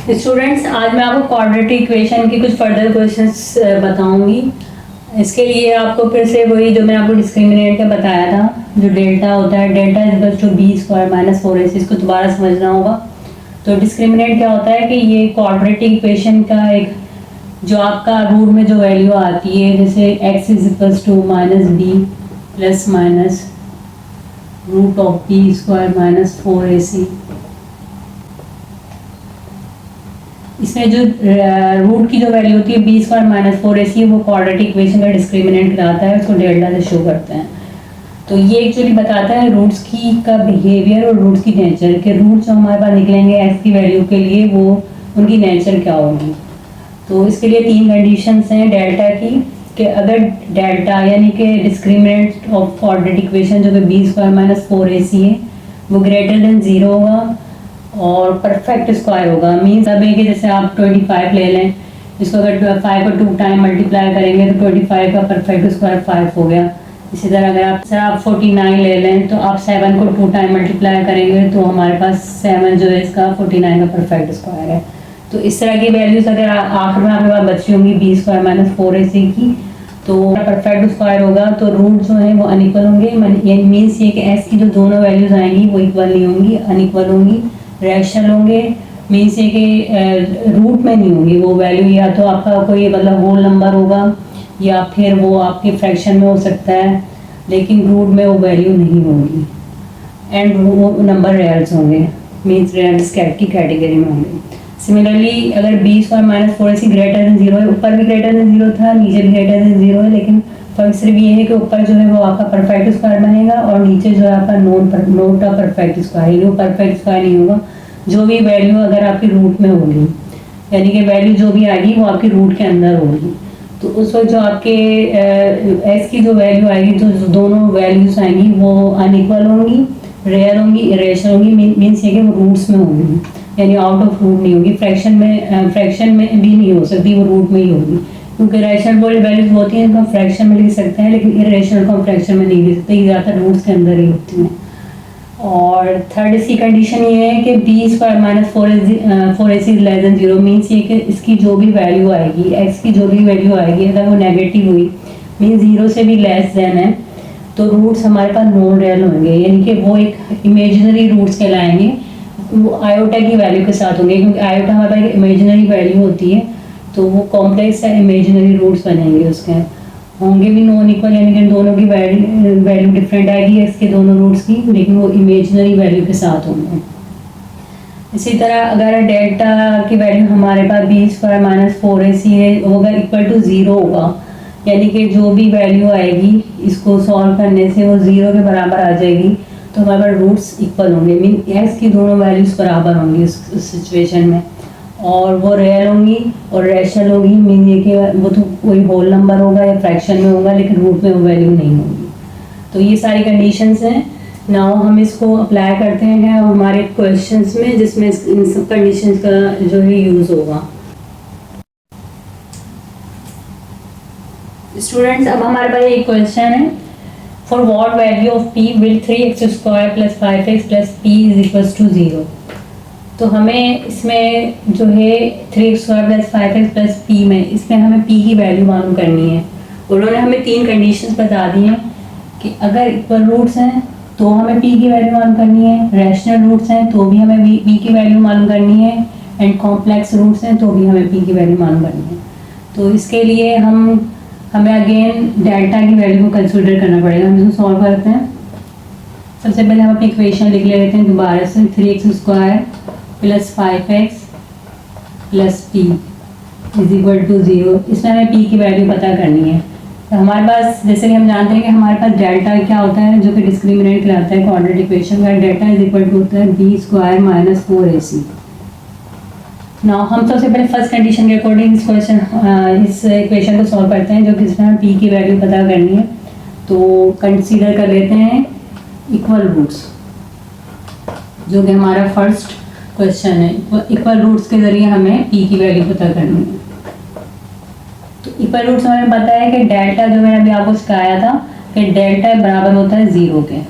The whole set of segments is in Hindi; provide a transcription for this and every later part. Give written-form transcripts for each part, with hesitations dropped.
स्टूडेंट्स, आज मैं आपको क्वाड्रेटिक इक्वेशन की कुछ फर्दर क्वेश्चंस बताऊंगी। इसके लिए आपको फिर से वही जो मैंने आपको डिस्क्रिमिनेंट का बताया था, जो डेल्टा होता है, delta is equal to B square minus 4ac, इसको दोबारा समझना होगा। तो डिस्क्रिमिनेंट क्या होता है कि ये क्वाड्रेटिक इक्वेशन का एक जो आपका रूट में जो वैल्यू आती है, जैसे x is equal to minus B plus minus root of B square minus 4ac, इसमें जो रूट की जो वैल्यू होती है बी स्क्वायर माइनस 4ac, वो क्वाड्रेटिक इक्वेशन का डिस्क्रिमिनेंट कराता है, उसको डेल्टा से शो करते हैं। तो ये एक्चुअली बताता है रूट्स की का बिहेवियर और रूट्स की नेचर, के रूट्स जो हमारे पास निकलेंगे एक्स की वैल्यू के लिए, वो उनकी नेचर क्या होगी। तो इसके लिए तीन कंडीशंस हैं डेल्टा की, कि अगर डेल्टा यानी कि डिस्क्रिमिनेंट ऑफ क्वाड्रेटिक इक्वेशन जो कि बी स्क्वायर माइनस 4ac है, वो ग्रेटर देन 0 होगा और परफेक्ट स्क्वायर होगा। मीन्स अब है कि जैसे आप 25 ले लें, इसको अगर 5 को 2 टाइम मल्टीप्लाई करेंगे तो 25 का परफेक्ट स्क्वायर 5 हो गया। इसी तरह अगर आप 49 ले लें तो आप 7 को 2 टाइम मल्टीप्लाई करेंगे तो हमारे पास 7 जो है इसका 49 का परफेक्ट स्क्वायर है। तो इस तरह की वैल्यूज अगर आखिर में आपके पास बची होंगी बी स्क्वायर माइनस 4ac की, तो परफेक्ट स्क्वायर होगा। तो रूट जो है वो अनइक्वल होंगे, मीन्स ये कि एस की जो दोनों वैल्यूज आएंगी वो इक्वल नहीं होंगी, अनइक्वल होंगी, रैशनल होंगे। मीन्स ये कि रूट में नहीं होंगी वो वैल्यू, या तो आपका कोई मतलब होल नंबर होगा या फिर वो आपके फ्रैक्शन में हो सकता है, लेकिन रूट में वो वैल्यू नहीं होगी। एंड वो नंबर रियल्स होंगे, मीन्स रियल्स की कैटेगरी में होंगे। सिमिलरली अगर B square minus 4ac greater than 0 है, ऊपर भी ग्रेटर देन 0 था, नीचे भी ग्रेटर देन 0 है, लेकिन फर्क सिर्फ ये है कि ऊपर जो है वो आपका परफेक्ट स्क्वायर बनेगा और नीचे जो है आपका नोट का परफेक्ट स्क्वायर, वो परफेक्ट स्क्वायर नहीं होगा। जो भी वैल्यू अगर आपकी रूट में होगी, यानी कि वैल्यू जो भी आएगी वो आपकी रूट के अंदर होगी, तो उस वक्त जो आपके एस की जो वैल्यू आएगी, जो दोनों वैल्यूज आएंगी वो अनइक्वल होंगी, रेयर होंगी, इरेशनल होंगी। मीन्स ये कि वो रूट्स में होंगी, यानी आउट ऑफ रूट नहीं होगी। फ्रैक्शन में भी नहीं हो सकती, वो रूट में ही होगी, क्योंकि रैशनल वैल्यूज होती हैं इनको फ्रैक्शन में लिख सकते हैं, लेकिन इरेशनल को हम फ्रैक्शन में नहीं लिख सकते, ये ज़्यादातर रूट्स के अंदर ही होती हैं। और थर्ड इसकी कंडीशन ये है कि B square minus 4ac is less than 0, means ये कि इसकी जो भी वैल्यू आएगी, एक्स की जो भी वैल्यू आएगी, अगर वो नेगेटिव हुई, मीन्स 0 से भी लेस देन है, तो रूट्स हमारे पास नॉन रियल होंगे, यानी कि वो एक इमेजिनरी रूट्स कहलाएंगे। वो आयोटा की वैल्यू के साथ होंगे, क्योंकि आयोटा हमारे पास एक इमेजिनरी वैल्यू होती है, तो वो कॉम्प्लेक्स है, इमेजिनरी रूट्स बनेंगे उसके, होंगे भी नॉन इक्वल, यानी कि दोनों की वैल्यू डिफरेंट आएगी इसके दोनों रूट्स की, लेकिन वो इमेजिनरी वैल्यू के साथ होंगे। इसी तरह अगर डेल्टा की वैल्यू हमारे पास बी स्क्वायर माइनस 4ac है, होगा इक्वल टू 0 होगा, यानी कि जो भी वैल्यू आएगी इसको सॉल्व करने से वो 0 के बराबर आ जाएगी, तो हमारे पास रूट्स इक्वल होंगे, मीन एक्स की दोनों वैल्यूज बराबर होंगी उस सिचुएशन में, और वो रियल होंगी और रैशनल होगी। मीन ये कि वो तो कोई होल नंबर होगा या फ्रैक्शन में होगा, लेकिन रूट में वो वैल्यू नहीं होगी। तो ये सारी कंडीशंस हैं। नाउ हम इसको अप्लाई करते हैं हमारे क्वेश्चंस में, जिसमें इन सब कंडीशंस का जो है यूज़ होगा। स्टूडेंट्स, अब हमारे पास एक क्वेश्चन है, for what value of p will 3x square plus 5x plus p is equal to 0। तो हमें इसमें जो है 3x square plus 5x plus p में, इसमें हमें p की वैल्यू मालूम करनी है। उन्होंने हमें तीन कंडीशंस बता दी हैं कि अगर इक्वल रूट्स हैं तो हमें p की वैल्यू मालूम करनी है, रैशनल रूट्स हैं तो भी हमें p की वैल्यू मालूम करनी है, एंड कॉम्प्लेक्स रूट्स हैं तो भी हमें p की वैल्यू मालूम करनी है। तो इसके लिए हमें अगेन डेल्टा की वैल्यू को कंसिडर करना पड़ेगा। हम इसको सॉल्व करते हैं। सबसे पहले हम अपनी इक्वेशन लिख लेते हैं दोबारा से, 3x square plus 5x plus p is equal to 0। इसमें हमें p की वैल्यू पता करनी है। तो हमारे पास, जैसे कि हम जानते हैं कि हमारे पास डेल्टा क्या होता है, जो कि डिस्क्रिमिनेंट कहलाता है क्वाड्रेटिक इक्वेशन का। डेल्टा इज इक्वल टू होता है B square minus 4ac। Now हम सबसे पहले फर्स्ट कंडीशन के अकॉर्डिंग इस इक्वेशन को सॉल्व करते हैं, जो कि इसमें p की वैल्यू पता करनी है। तो कंसीडर कर लेते हैं इक्वल रूट्स, जो कि हमारा फर्स्ट क्वेश्चन है। इक्वल रूट्स के जरिए हमें p की वैल्यू पता करनी है। तो इक्वल रूट्स हमें पता है कि डेल्टा, जो मैंने अभी आपको सिखाया था कि डेल्टा बराबर होता है 0 के,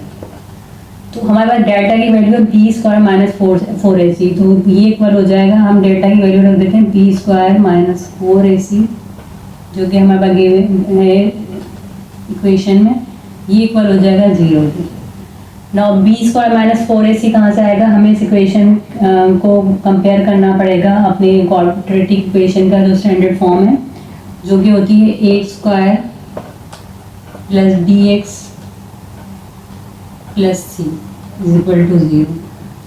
तो हमारे पास डेल्टा की वैल्यू है B square minus four A सी, तो ये इक्वल हो जाएगा, हम डेल्टा की वैल्यू रख देते हैं B square minus four A सी, जो कि हमारे पास गिवन है इक्वेशन में, ये इक्वल हो जाएगा 0 की। Now B square minus four A C कहाँ से आएगा, हमें इस इक्वेशन को कंपेयर करना पड़ेगा अपने क्वाड्रेटिक इक्वेशन का जो स्टैंडर्ड फॉर्म है, जो कि होती है A square plus D X plus C is equal to 0,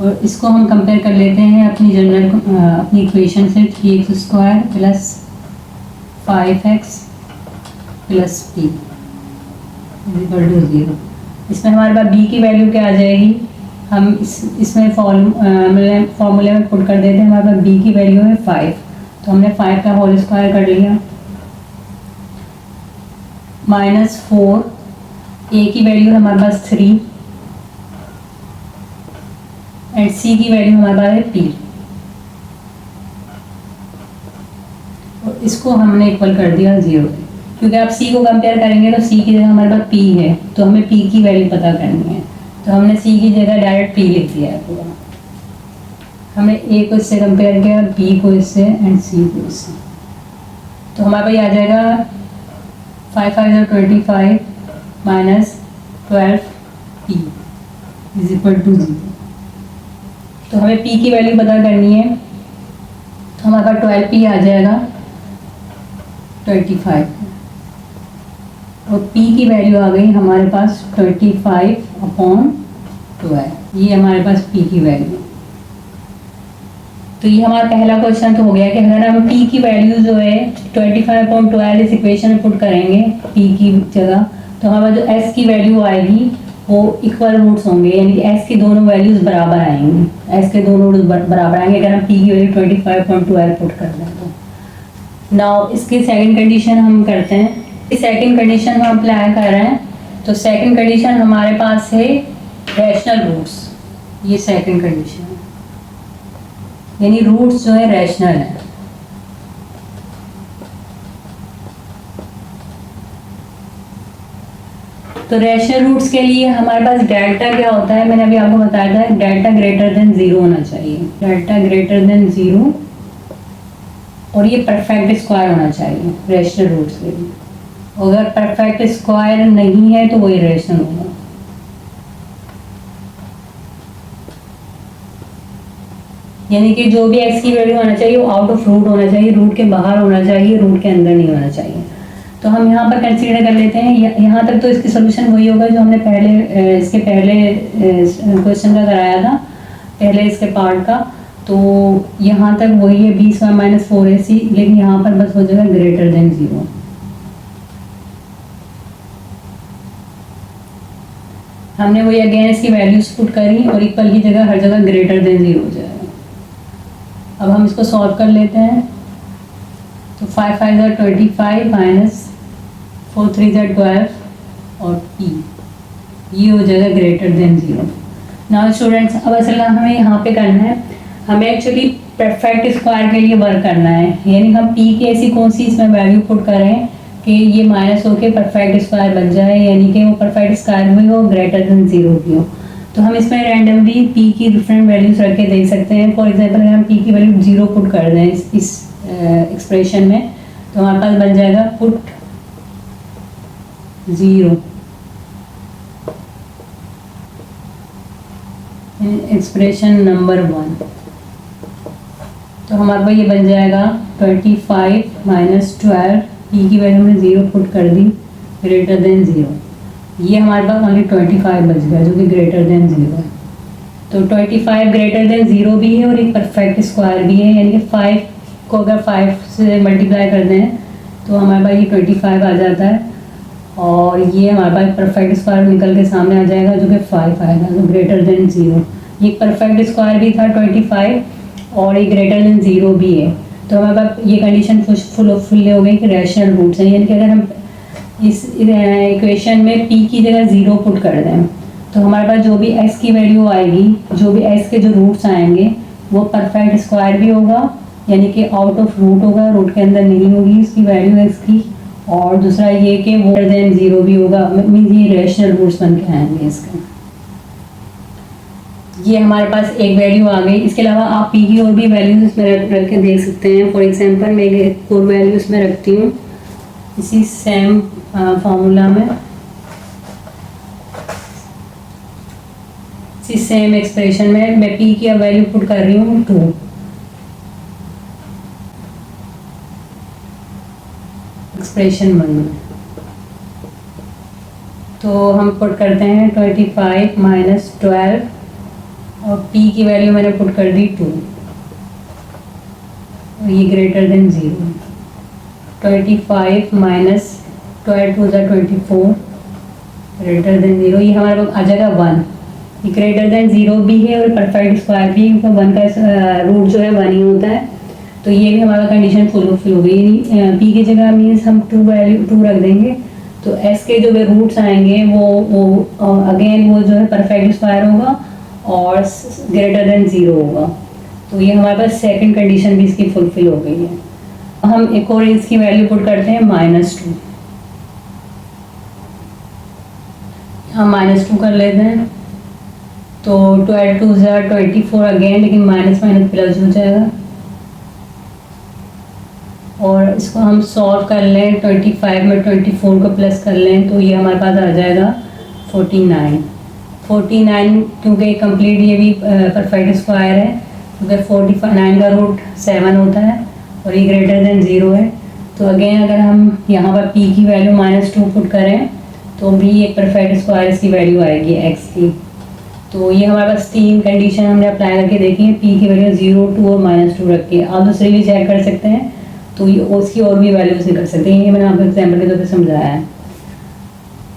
और इसको हम कंपेयर कर लेते हैं अपनी जनरल अपनी इक्वेशन से 3x square plus 5x plus p is equal to 0। इसमें हमारे पास b की वैल्यू क्या आ जाएगी, हम इसमें फॉर्मूले में पुट कर देते हैं, हमारे पास b की वैल्यू है 5, तो हमने 5 का होल स्क्वायर कर लिया, माइनस 4, a की वैल्यू है हमारे पास 3 एंड c की वैल्यू हमारे पास है p, और इसको हमने इक्वल कर दिया 0, क्योंकि आप c को कंपेयर करेंगे तो c की जगह हमारे पास p है, तो हमें p की वैल्यू पता करनी है, तो हमने c की जगह डायरेक्ट p लिख दिया है पूरा। हमने a को इससे कंपेयर किया, b को इससे एंड c को इससे, तो हमारे पास आ जाएगा 5 5 25 minus 12p is equal to 0। तो हमें p की वैल्यू पता करनी है, तो हमारे पास 12p आ जाएगा 25, और p की वैल्यू आ गई हमारे पास 25/12, ये हमारे पास p की वैल्यू। तो ये हमारा पहला क्वेश्चन तो हो गया कि अगर हम p की वैल्यू जो है 25/12 इस इक्वेशन में पुट करेंगे p की जगह, तो हमारे जो s की वैल्यू आएगी वो इक्वल रूट्स होंगे, यानी कि s की दोनों वैल्यूज बराबर आएंगी, s के दोनों रूट्स बराबर आएंगे अगर हम p की वैल्यू 25/12 पुट कर दें तो। नाउ इसकी सेकंड कंडीशन हम करते हैं, इस सेकंड कंडीशन हम अप्लाई कर रहे हैं, तो सेकंड कंडीशन हमारे पास है रैशनल रूट्स, ये सेकंड कंडीशन है, यानी रूट्स जो है रैशनल है। तो रैशनल रूट्स के लिए हमारे पास डेल्टा क्या होता है, मैंने अभी आपको बताया था, डेल्टा ग्रेटर देन 0 होना चाहिए, डेल्टा ग्रेटर देन 0, और ये परफेक्ट स्क्वायर होना चाहिए रैशनल रूट्स के लिए। अगर परफेक्ट स्क्वायर नहीं है तो वो इरेशनल होगा। यानी कि जो भी x की वैल्यू होना चाहिए वो आउट ऑफ रूट होना चाहिए, रूट के बाहर होना चाहिए, रूट के अंदर नहीं होना चाहिए। तो हम यहाँ पर कंसीडर कर लेते हैं, यहाँ तक तो इसकी सोल्यूशन वही होगा जो हमने पहले इसके पहले क्वेश्चन का कराया था, पहले इसके पार्ट का। तो यहाँ तक वही है बी स्क्वायर माइनस 4ac, लेकिन यहाँ पर बस हो जाएगा ग्रेटर देन 0। हमने वही अगेन इसकी वैल्यूज पुट करी और इक्वल की जगह हर जगह ग्रेटर देन 0 हो जाएगा। अब हम इसको सॉल्व कर लेते हैं। तो 5 5 ज़ा 25 माइनस 4 3 ज़ा 12 और p, ये हो जाएगा ग्रेटर देन 0। नाउ स्टूडेंट्स, अब असल हमें यहाँ पे करना है, हमें एक्चुअली परफेक्ट स्क्वायर के लिए वर्क करना है, यानी हम p की ऐसी कौन सी इसमें वैल्यू पुट करें कि ये माइनस होके परफेक्ट स्क्वायर बन जाए, यानी कि वो परफेक्ट स्क्वायर भी हो, ग्रेटर देन 0 भी हो। तो हम इसमें रैंडमली p की डिफरेंट वैल्यूज रख के देख सकते हैं। फॉर एग्जांपल अगर हम p की वैल्यू 0 पुट कर दें इस एक्सप्रेशन में, तो हमारे पास बन जाएगा पुट 0 एक्सप्रेशन नंबर 1। तो हमारे पास ये बन जाएगा 25 माइनस 12, p की वैल्यू में 0 पुट कर दी, ग्रेटर देन 0। ये हमारे पास ओनली 25 बच गया जो कि ग्रेटर देन 0 है। तो 25 ग्रेटर देन 0 भी है और एक परफेक्ट स्क्वायर भी है, यानी कि 5 को अगर 5 से मल्टीप्लाई कर दें तो हमारे पास ये 25 आ जाता है, और ये हमारे पास परफेक्ट स्क्वायर निकल के सामने आ जाएगा जो कि 5 आएगा, तो ग्रेटर देन 0। ये परफेक्ट स्क्वायर भी था 25 और ये ग्रेटर देन 0 भी है। तो हमारे पास ये कंडीशन फुल हो गई कि रैशनल रूट्स हैं, यानी कि अगर हम इस इक्वेशन में p की जगह 0 पुट कर दें तो हमारे पास जो भी s की वैल्यू आएगी, जो भी s के जो रूट्स आएंगे वो परफेक्ट स्क्वायर भी होगा, यानी कि आउट ऑफ रूट होगा, रूट के अंदर नहीं होगी इसकी वैल्यू x की, और दूसरा ये कि वो ग्रेटर देन 0 भी होगा, मीन्स ये रैशनल रूट्स बन के आएंगे इसके। ये हमारे पास एक वैल्यू आ गई। इसके अलावा आप पी की और भी वैल्यूज इसमें रख के देख सकते हैं। फॉर एग्जांपल मैं एक और वैल्यू इसमें रखती हूँ इसी सेम फार्मूला में, इसी सेम एक्सप्रेशन में मैं पी की वैल्यू पुट कर रही हूँ 2। एक्सप्रेशन 1 में तो हम पुट करते हैं 25 माइनस 12 और p की वैल्यू मैंने पुट कर दी 2, ये ग्रेटर देन 0। 25 माइनस 12 2 ज़ा 24 ग्रेटर देन 0, ये हमारे पास आ जाएगा 1। ये ग्रेटर देन 0 भी है और परफेक्ट स्क्वायर भी है, क्योंकि 1 का रूट जो है 1 ही होता है। तो ये भी हमारा कंडीशन फुलफिल हो गई। यानी p की जगह मीन्स हम 2 वैल्यू 2 रख देंगे, तो s के जो भी रूट्स आएंगे वो अगेन वो जो है परफेक्ट स्क्वायर होगा और ग्रेटर देन 0 होगा। तो ये हमारे पास सेकंड कंडीशन भी इसकी फुलफिल हो गई है। हम एक और इसकी वैल्यू पुट करते हैं -2। हम -2 कर लेते हैं तो 12 2 ज़ा 24 अगेन, लेकिन माइनस माइनस प्लस हो जाएगा। और इसको हम सॉल्व कर लें, 25 में 24 को प्लस कर लें तो ये हमारे पास आ जाएगा 49। 49 क्योंकि कंप्लीट ये भी परफेक्ट स्क्वायर है, क्योंकि 49 का रूट 7 होता है और ये ग्रेटर देन 0 है। तो अगेन अगर हम यहाँ पर p की वैल्यू -2 पुट करें तो भी एक परफेक्ट स्क्वायर इसकी वैल्यू आएगी x की। तो ये हमारे पास 3 कंडीशन हमने अप्लाई करके देखी है। p की वैल्यू 0 2 और -2 रख के आप दूसरी भी चेक कर सकते हैं, तो ये उसकी और भी वैल्यूज निकल सकते हैं। ये मैंने आपको एग्जाम्पल के तौर पर समझाया है।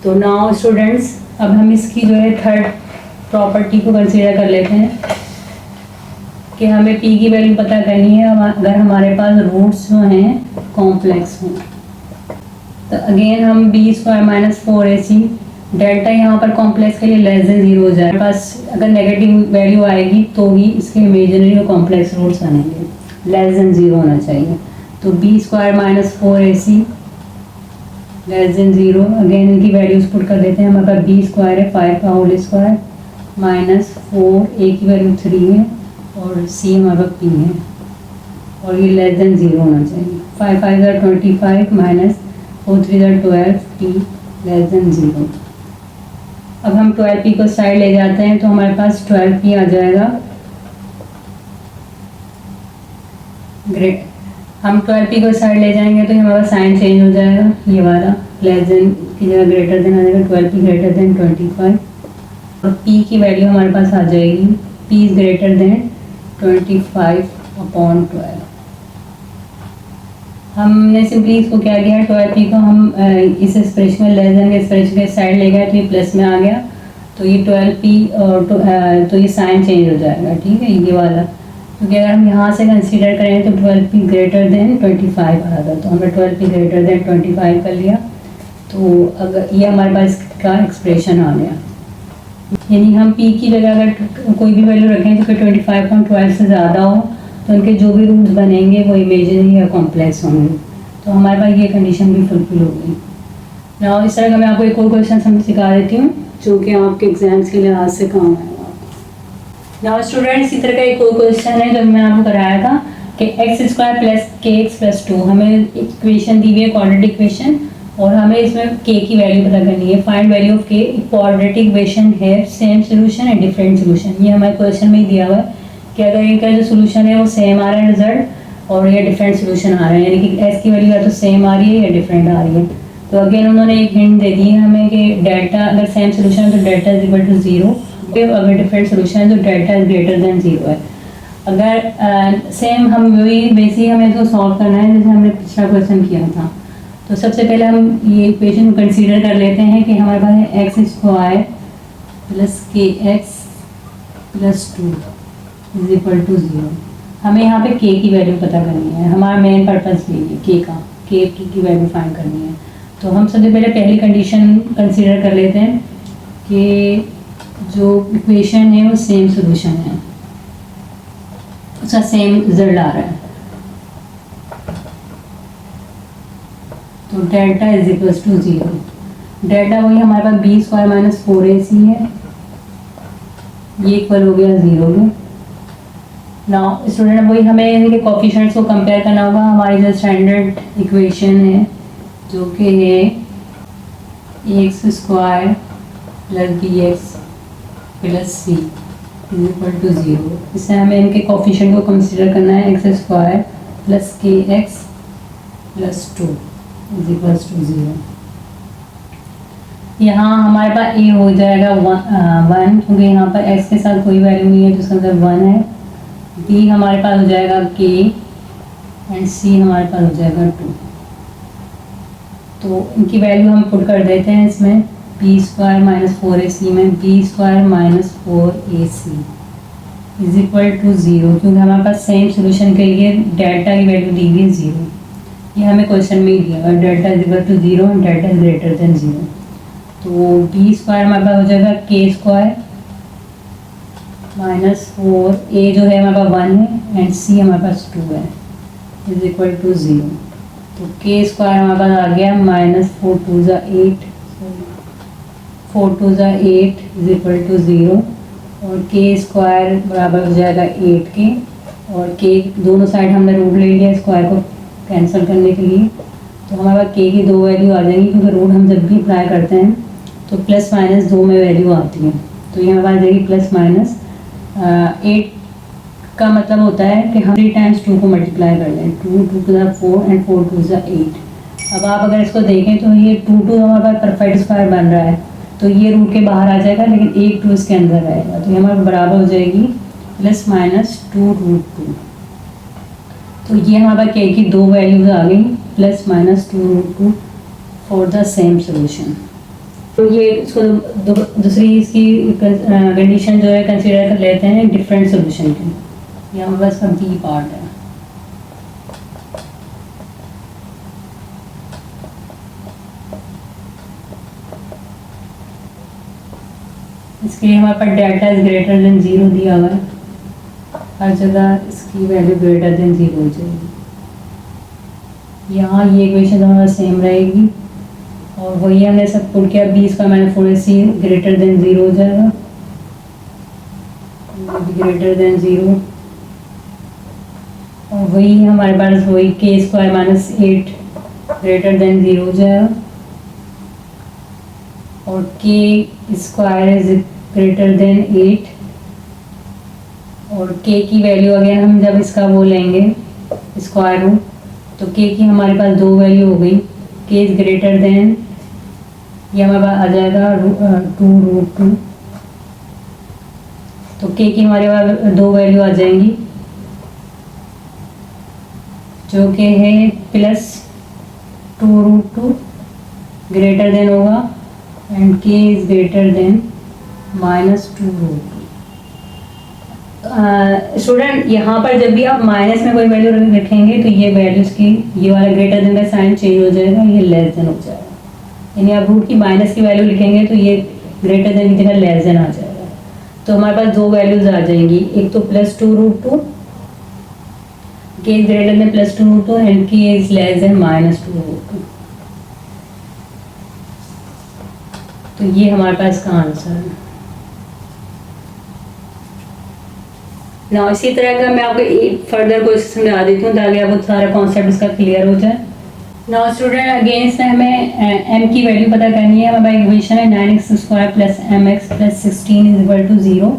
तो नाउ स्टूडेंट्स, अब हम इसकी जो है थर्ड प्रॉपर्टी को कंसीडर कर लेते हैं कि हमें p की वैल्यू पता करनी है अगर हमारे पास रूट्स जो हैं कॉम्प्लेक्स हों। तो अगेन हम b² - 4ac डेल्टा यहाँ पर कॉम्प्लेक्स के लिए लेस देन 0 हो जाए। पास अगर नेगेटिव वैल्यू आएगी तो ही इसके इमेजिनरी और कॉम्प्लेक्स रूट्स बनेंगे, लेस देन 0 होना चाहिए। तो b² - 4ac less than 0, again इनकी वैल्यूज पुट कर देते हैं। हमारे पास b² है 5 का होल स्क्वायर माइनस 4, a की वैल्यू 3 है और c हमारे पास p है और ये लेस देन 0 होना चाहिए। 5 5 ज़ा 25 माइनस 4 3 ज़ा 12, p लेस देन 0। अब हम 12p को साइड ले जाते हैं तो हमारे पास 12p आ जाएगा। ग्रेट, हम 12p को साइड ले जाएंगे तो हमारा साइन चेंज हो जाएगा, ये वाला लेस देन की जगह ग्रेटर देन आ जाएगा, 12p ग्रेटर देन 25 और p की वैल्यू हमारे पास आ जाएगी p इज ग्रेटर देन 25/12। हमने सिंपली इसको क्या किया, 12p को हम इस एक्सप्रेशन में लेस देन के एक्सप्रेशन के साइड ले गए तो ये प्लस में आ गया, तो ये 12p और तो ये साइन चेंज हो जाएगा, ठीक है, ये वाला। क्योंकि अगर हम यहाँ से कंसीडर करें तो 12p ग्रेटर देन 25 आ गया, तो हमने 12p ग्रेटर देन 25 कर लिया। तो अगर ये हमारे पास का एक्सप्रेशन आ गया, यानी हम p की जगह अगर कोई भी वैल्यू रखें जो कि 25.12 से ज़्यादा हो तो उनके जो भी रूट्स बनेंगे वो इमेजिनरी या कॉम्प्लेक्स होंगे। तो हमारे पास ये कंडीशन भी फुलफिल हो गई। ना इस तरह का मैं आपको एक और क्वेश्चन समझ सिखा देती हूँ जो कि आपके एग्जाम्स के लिहाज से काम आएगा। नाउ स्टूडेंट्स, इसी तरह का एक और क्वेश्चन है जो मैं आपको कराया था कि x² + kx + 2 हमें इक्वेशन दी हुई है, क्वाड्रेटिक इक्वेशन, और हमें इसमें k की वैल्यू पता करनी है। Find value of k, quadratic equation है, same solution and different solution. ये हमारे क्वेश्चन में ही दिया हुआ है कि अगर इनका जो सोल्यूशन है वो सेम आ रहा है रिजल्ट और ये डिफरेंट सोल्यूशन आ रहा है, यानी कि s की वैल्यू या तो सेम आ रही है या डिफरेंट आ रही है। तो अगेन उन्होंने एक हिंट दे दी है हमें कि डेल्टा अगर सेम सोल्यूशन है तो डेल्टा इज इक्वल टू 0, अगर डिफरेंट सोल्यूशन है तो डेल्टा इज ग्रेटर देन 0 है। अगर सेम हम वही बेसिक हमें इसको सॉल्व करना है जैसे हमने पिछला क्वेश्चन किया था। तो सबसे पहले हम ये इक्वेशन कंसीडर कर लेते हैं कि हमारे पास है x² + kx + 2 is equal to 0। हमें यहाँ पे k की वैल्यू पता करनी है, हमारा मेन पर्पस ये है k का, k की वैल्यू फाइंड करनी है। तो हम सबसे पहले पहली कंडीशन कंसीडर कर लेते हैं कि जो इक्वेशन है वो सेम सोल्यूशन है, उसका सेम रिजल्ट आ रहा है। तो delta is equal to 0। Delta वही हमारे पास b² - 4ac है ये इक्वल हो गया 0 के। नाउ स्टूडेंट वही हमें इनके कोफिशिएंट्स को कंपेयर करना होगा। हमारी जो स्टैंडर्ड इक्वेशन है जो कि है X square plus B X plus C is equal to 0। इससे हमें इनके कोफिशिएंट को कंसीडर करना है X square plus K X plus 2 is equal to 0। यहाँ हमारे पास ए हो जाएगा 1 क्योंकि यहाँ पर एक्स के साथ कोई वैल्यू नहीं है तो इसका मतलब 1 है। बी हमारे पास हो जाएगा के एंड सी हमारे पास हो जाएगा 2। तो इनकी वैल्यू हम पुट कर देते हैं इसमें बी स्क्वायर माइनस 4ac में B square minus 4ac is equal to 0 क्योंकि हमारे पास सेम सोल्यूशन के लिए डेल्टा की वैल्यू दी हुई है 0। ये हमें क्वेश्चन में ही दिया हुआ delta is equal to 0 and delta is greater than 0। तो बी स्क्वायर हमारे पास हो जाएगा के स्क्वायर माइनस 4 ए जो है हमारे पास 1 है एंड सी हमारे पास 2 है इज इक्वल टू 0। तो के स्क्वायर हमारे पास आ गया माइनस 4 2 ज़ा 8 4 2 ज़ा 8 इज इक्वल टू 0 और के स्क्वायर बराबर हो जाएगा 8 के और के दोनों साइड हमने रूट ले लिया स्क्वायर को कैंसिल करने के लिए। तो हमारे पास के की 2 वैल्यू आ जाएंगी क्योंकि रूट हम जब भी अप्लाई करते हैं तो प्लस माइनस 2 में वैल्यू आती है। तो ये हमारे पास आ जाएगी प्लस माइनस 8 का मतलब होता है कि हम 3 टाइम्स 2 को मल्टीप्लाई कर लें 2 2 टू ज़ा 4 एंड 4 2 ज़ा 8। अब आप अगर इसको देखें तो ये 2 2 हमारे पास परफेक्ट स्क्वायर बन रहा है तो ये रूट के बाहर आ जाएगा लेकिन 1 2 इसके अंदर रहेगा तो ये हमारे बराबर हो जाएगी प्लस माइनस 2 रूट 2। तो ये हमारे पास के की 2 वैल्यूज आ गई plus minus 2 root 2 for the same solution. तो ये इसको दूसरी इसकी कंडीशन जो है कंसीडर कर लेते हैं डिफरेंट सोल्यूशन की। ये हमारे पास बी पार्ट है। इसके लिए हमारे पास डेल्टा इज ग्रेटर देन 0 दिया हुआ है। हर जगह इसकी वैल्यू ग्रेटर देन 0 हो जाएगी। यहाँ ये इक्वेशन हमारा सेम रहेगी और वही हमने सब पुट किया B square minus 4ac greater than 0 हो जाएगा ग्रेटर देन 0 और वही हमारे पास वही के स्क्वायर माइनस 8 ग्रेटर देन 0 हो जाएगा और के स्क्वायर इज ग्रेटर देन 8 और के की वैल्यू अगेन हम जब इसका वो लेंगे स्क्वायर रूट तो के की हमारे पास 2 वैल्यू हो गई के इज ग्रेटर देन ये हमारे पास आ जाएगा 2 रूट 2। तो के की हमारे पास 2 वैल्यू आ जाएंगी जो कि है प्लस 2 रूट 2 ग्रेटर देन होगा and K is greater than minus 2 root 2। Student यहाँ पर जब भी आप माइनस में कोई वैल्यू रखेंगे तो ये वैल्यूज की ये वाला ग्रेटर देन का साइन चेंज हो जाएगा ये लेस देन हो जाएगा। यानी आप रूट की माइनस की वैल्यू लिखेंगे तो ये ग्रेटर देन की जगह लेस देन आ जाएगा। तो हमारे पास 2 वैल्यूज आ जाएंगी एक तो plus 2 root 2 K is greater than plus 2 root 2 and K is less than minus 2 root 2। तो ये हमारे पास का आंसर है। ना इसी तरह का मैं आपको एक फर्दर क्वेश्चन समझा देती हूँ ताकि आपको सारा कॉन्सेप्ट इसका क्लियर हो जाए। नाउ स्टूडेंट अगेन इसमें हमें m की वैल्यू पता करनी है। हमारा इक्वेशन है 9x square plus mx plus 16 is equal to 0।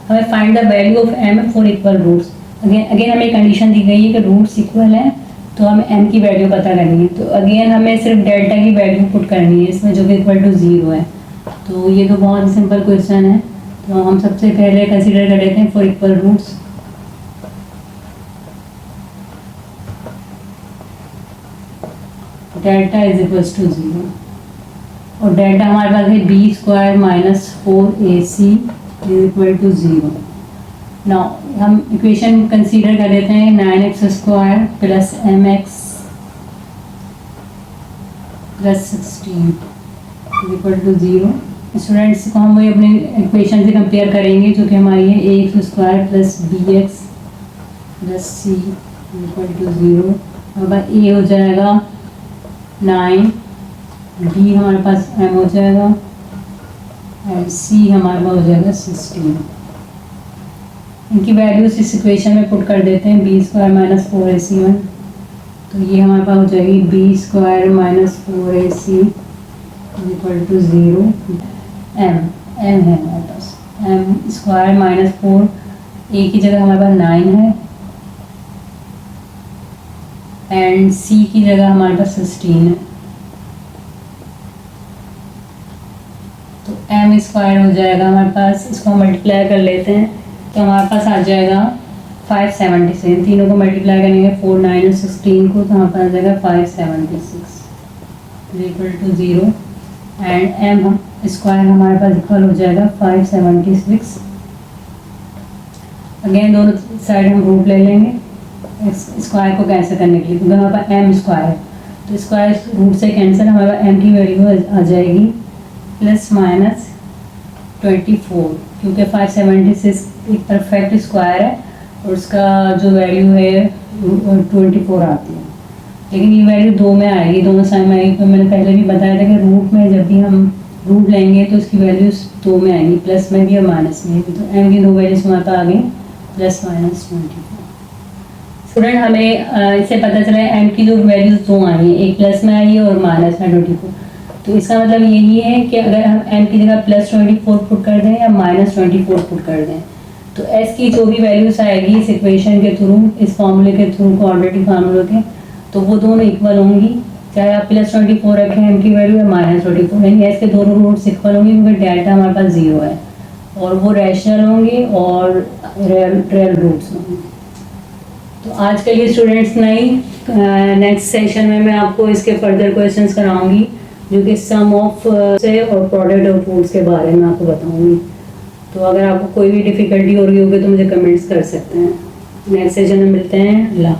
हमें find the value of m for equal roots. Again हमें कंडीशन दी गई है कि रूट्स इक्वल हैं तो हमें m की वैल्यू पता करनी है। तो अगेन हमें सिर्फ डेल्टा की वैल्यू पुट करनी है इसमें जो कि इक्वल टू 0 है। तो ये तो बहुत ही सिंपल क्वेश्चन है। तो हम सबसे पहले कंसिडर कर लेते हैं for equal roots. Delta is equals to 0 और डेल्टा हमारे पास है B square minus 4ac is equal to 0। Now हम इक्वेशन कंसीडर कर लेते हैं 9x square plus mx plus 16 is equal to 0। Students को हम वही अपनी इक्वेशन से कंपेयर करेंगे जो कि हमारी है ax square plus bx plus c is equal to 0। हमारे पास a हो जाएगा 9 b हमारे पास m हो जाएगा एंड c हमारे पास हो जाएगा 16। इनकी वैल्यूज इस इक्वेशन में पुट कर देते हैं, बी स्क्वायर माइनस 4ac1, तो ये हमारे पास हो जाएगी B square minus 4ac equal to 0, M है हमारे पास एम स्क्वायर माइनस 4, ए की जगह हमारे पास 9 है एंड सी की जगह हमारे पास 16 है, तो एम स्क्वायर हो जाएगा हमारे पास, इसको हम मल्टीप्लाई कर लेते हैं तो हमारे पास आ जाएगा 576, इन तीनों को मल्टीप्लाई करेंगे 4, 9 और 16 को, तो हमारे पास आ जाएगा 576 equal to 0 and M square हमारे पास इक्वल हो जाएगा 576। अगेन दोनों साइड हम रूट ले लेंगे स्क्वायर को कैंसिल करने के लिए, क्योंकि हमारे पास एम स्क्वायर है, तो स्क्वायर रूट से कैंसिल, हमारे पास एम की वैल्यू आ जाएगी प्लस माइनस 24, क्योंकि 576 एक परफेक्ट स्क्वायर है और उसका जो वैल्यू है 24 आती है, लेकिन ये वैल्यू 2 में आएगी, दोनों साइड में आएगी। तो मैंने पहले भी बताया था कि रूट में जब भी हम रूट लेंगे तो इसकी वैल्यूज 2 में आएंगी, प्लस में भी और माइनस में भी, तो एम की 2 वैल्यूज हमारे पास आ गई प्लस माइनस 24। स्टूडेंट हमें इससे पता चला है एम की जो वैल्यूज 2 आई हैं, एक प्लस में आई है और माइनस में 24, तो इसका मतलब यही है कि अगर हम एम की जगह प्लस 24 पुट कर दें या माइनस 24 पुट कर दें, तो एस की जो भी वैल्यूज आएगी इस इक्वेशन के थ्रू, इस फॉर्मूले के थ्रू, क्वाड्रेटिक फार्मूले के, तो वो दोनों इक्वल होंगी, चाहे आप प्लस 24 रखें एम की वैल्यू या माइनस 24, यानी एस के दोनों रूट्स इक्वल होंगे, क्योंकि डेल्टा हमारे पास 0 है और वो रैशनल होंगे और रियल रूट्स होंगे। तो आज के लिए स्टूडेंट्स नहीं, नेक्स्ट सेशन में मैं आपको इसके फर्दर क्वेश्चंस कराऊंगी, जो कि सम ऑफ से और प्रोडक्ट ऑफ रूट्स के बारे में आपको बताऊंगी। तो अगर आपको कोई भी डिफ़िकल्टी हो रही होगी तो मुझे कमेंट्स कर सकते हैं। नेक्स्ट सेशन में मिलते हैं। अल्लाह।